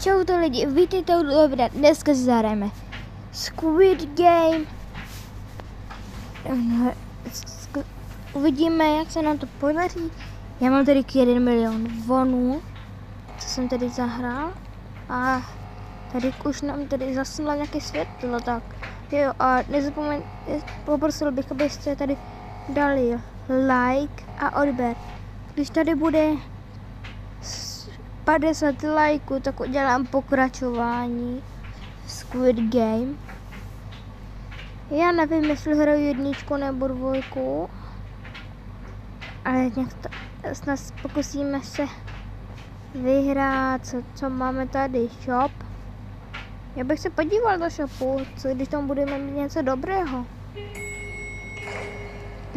Čau to lidi, vítejte u videa. Dneska si zahrajeme Squid Game. Uvidíme, jak se nám to podaří. Já mám tady 1 milion vonů, co jsem tady zahrál. A tady už nám tady zasnula nějaké světlo, tak jo, a nezapomeňte, poprosil bych, abyste tady dali like a odběr. Když tady bude 50 lajků, tak udělám pokračování Squid Game. Já nevím, jestli hraju 1 nebo 2, ale nějak snad pokusíme se vyhrát, co máme tady, shop. Já bych se podíval do shopu, co když tam budeme mít něco dobrého.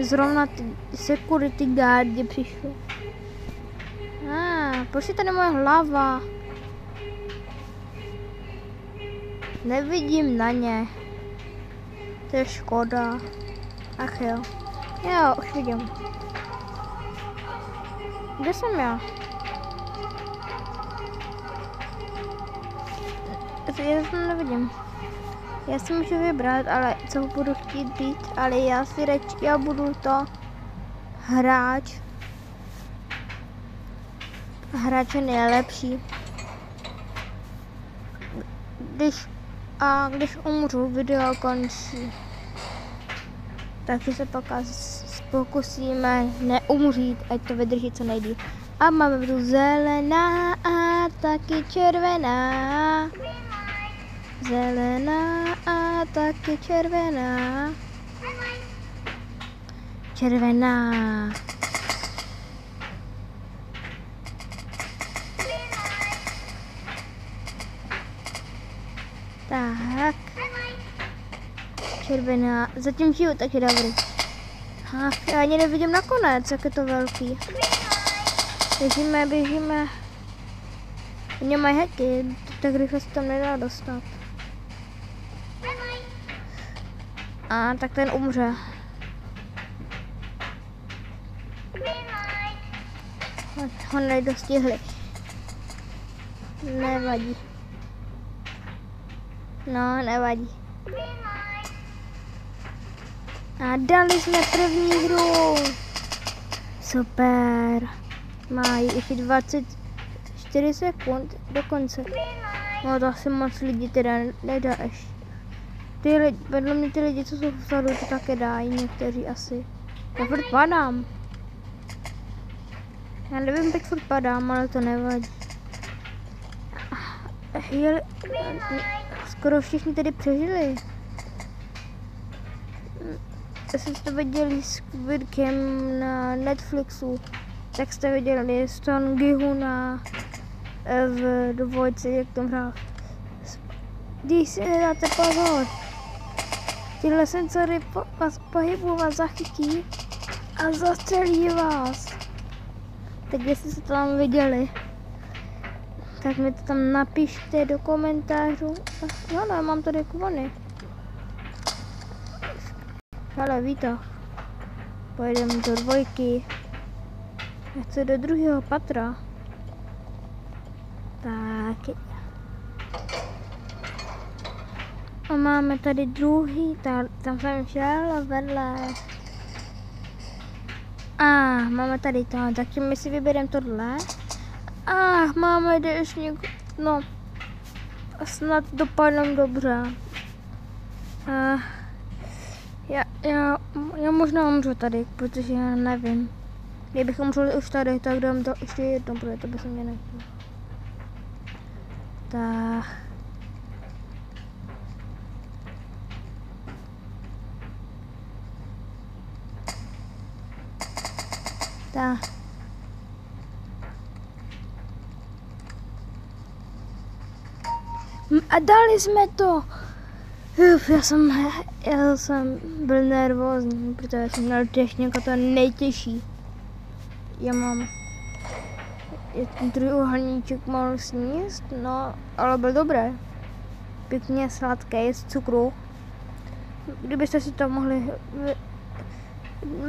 Zrovna ty security guardi přišli. Proč je tady moje hlava? Nevidím na ně. To je škoda. Ach jo. Jo, už vidím. Kde jsem já? Já to nevidím. Já si můžu vybrat, ale co budu chtít být, ale já budu to hráč. Hráč je nejlepší. Když umřu, video končí. Takže se pokusíme neumřít, ať to vydrží co nejdýl. A máme tu zelená a taky červená. Zelená a taky červená. Červená. Tak. Červená. Zatím žiju, tak je dobrý. Já ani nevidím nakonec, jak je to velký. Běžíme. Oni mají hacky, tak rychle se tam nedá dostat. Tak ten umře. Ho nedostihli. Nevadí. No, nevadí. A dali jsme první hru. Super. Mají ještě 24 sekund do konce. No to asi moc lidí teda nedá ještě. Vedle mě ty lidi, co jsou vzadu, to také dají, někteří asi. Já furt padám. Já nevím, proč furt padám, ale to nevadí. Skoro všichni tady přežili. Jestli jste viděli Squid Game na Netflixu, tak jste viděli Song Gi-huna v dvojce, jak tam hrál. Když si nedáte pozor, tyhle senzory vás pohybu vás zachytí a zastřelí vás. Tak jestli jste to tam viděli, tak mi to tam napište do komentářů. Hele, mám tady kvony. Hele, výtah. Pojedeme do 2. Já chci do 2. patra. Tak. A máme tady 2. Tam jsem šel vedle. Máme tady to. Takže my si vybereme tohle. Máme deštník. No. Snad dopadnem dobře. Já možná umřu tady, protože já nevím. Kdybych umřel už tady, tak dám to ještě jedno, protože to by se mě nechtělo. Tak. A dali jsme to! Já jsem byl nervózní, protože jsem měl deštník a to nejtěžší. Já mám ten trojúhelníček mohl sníst, no, ale byl dobré. Pěkně sladké, z cukru. Kdybyste si tam mohli,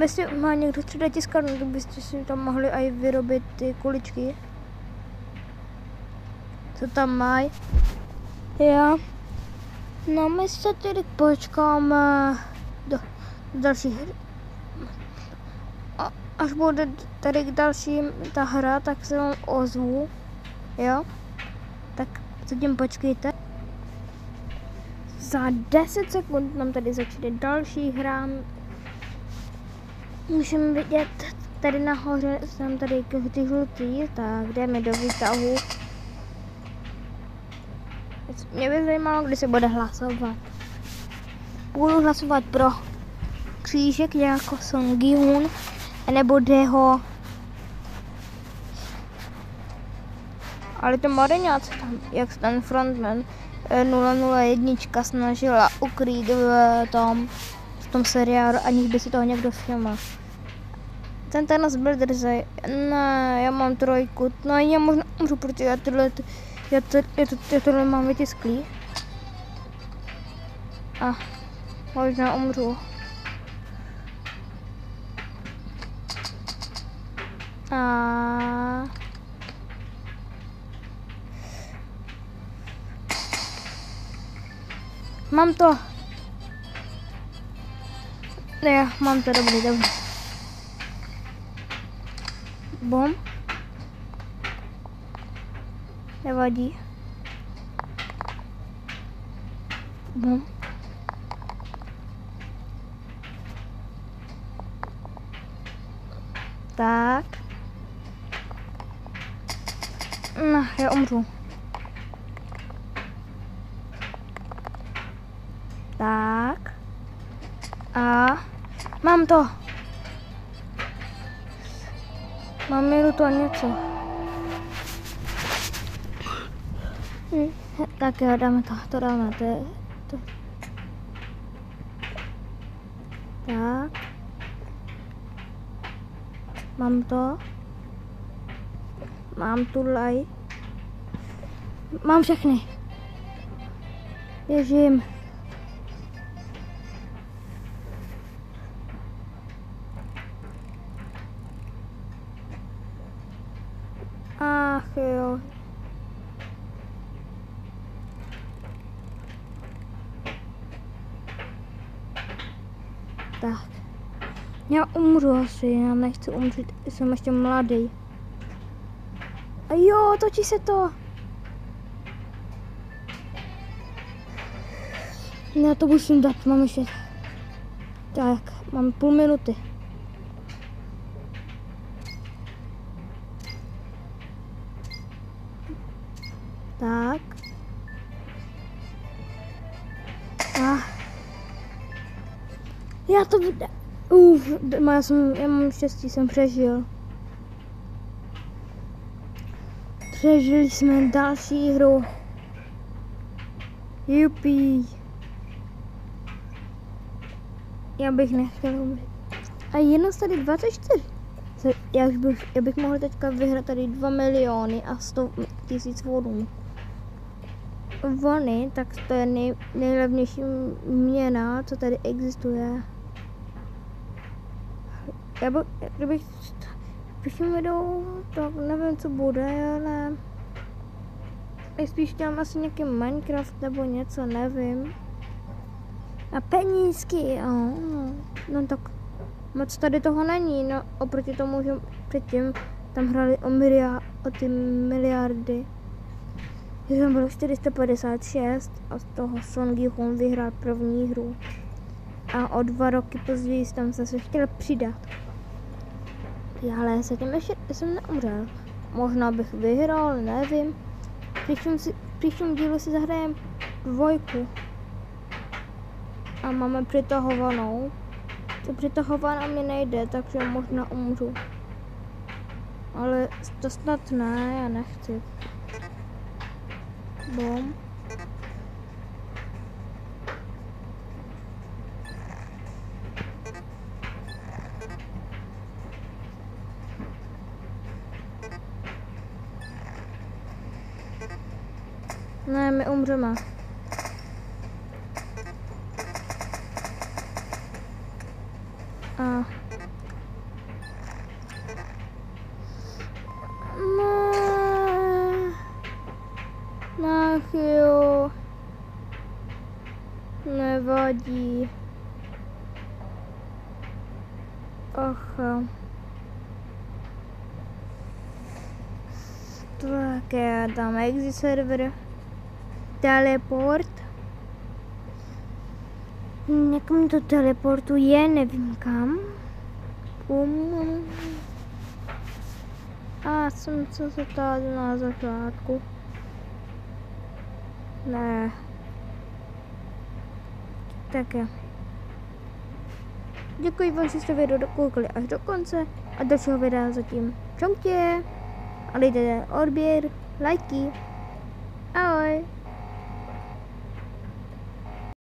jestli má někdo třeba tiskárnu, kdybyste si tam mohli i vyrobit ty kuličky. co tam mají. Já. No my se tedy počkáme do další hry. A až bude tady k dalším ta hra, tak se vám ozvu. Jo? Tak zatím počkejte. Za 10 sekund nám tady začne další hra. Můžeme vidět tady nahoře, jsem tady ty žlutý, tak jdeme do výtahu. Mě by zajímalo, kdy se bude hlasovat. Budu hlasovat pro křížek jako Son Gi-hun, nebo Daeho. Ale to Mariňák tam, jak ten frontman 001 snažila ukrýt v tom seriálu, aniž by si toho někdo všiml. Ten Thanos byl drzej. Ne, já mám 3. No já možná umřu, protože já tohle mám vytisklý. A možná umřu. A mám to. Ne, mám to, dobrý. Bom. Nevadí. Bom. Tak. No, já umřu. Tak. A mám to. Mám minutu a něco. Tak jo, dáme to dáme. To. Tak. Mám to. Mám tulaj. Mám všechny. Běžím. Ach jo. Tak. Já umřu asi, já nechci umřít, jsem ještě mladý. A jo, točí se to. Já to musím dát, mám ještě. Tak, mám půl minuty. Tak. A. Já to bude. Já mám štěstí, jsem přežil. Přežili jsme další hru. Jupi. Já bych nechtěl umřít. A jenom tady 24. Já bych mohl teďka vyhrát tady 2 miliony a 100 000 vodů. Vony, tak to je nejlevnější měna, co tady existuje. Kdybych video, tak nevím, co bude, ale spíš dělám asi nějaký Minecraft nebo něco, nevím. A penízky, no tak moc tady toho není, no oproti tomu, že předtím tam hráli o ty miliardy. Že jsem byl 456 a z toho Son Gi-hun vyhrál první hru. A o 2 roky později tam zase chtěl přidat. Ale zatím ještě jsem neumřel. Možná bych vyhrál, nevím. Příštím dílu si zahrajeme 2. A máme přitahovanou. To přitahovaná mi nejde, takže možná umřu. Ale to snad ne, já nechci. Bom. Ne, my umřeme. A. Ach jo. Nevadí. Ach. Tak já dám exit server. Teleport. Někam to teleportuje, nevím kam. A jsem se tady na začátku. Ne. Tak jo. Děkuji vám, že jste video dokoukali až do konce a dalšího videa zatím. Čautě. A dejte odběr, lajky. Ahoj.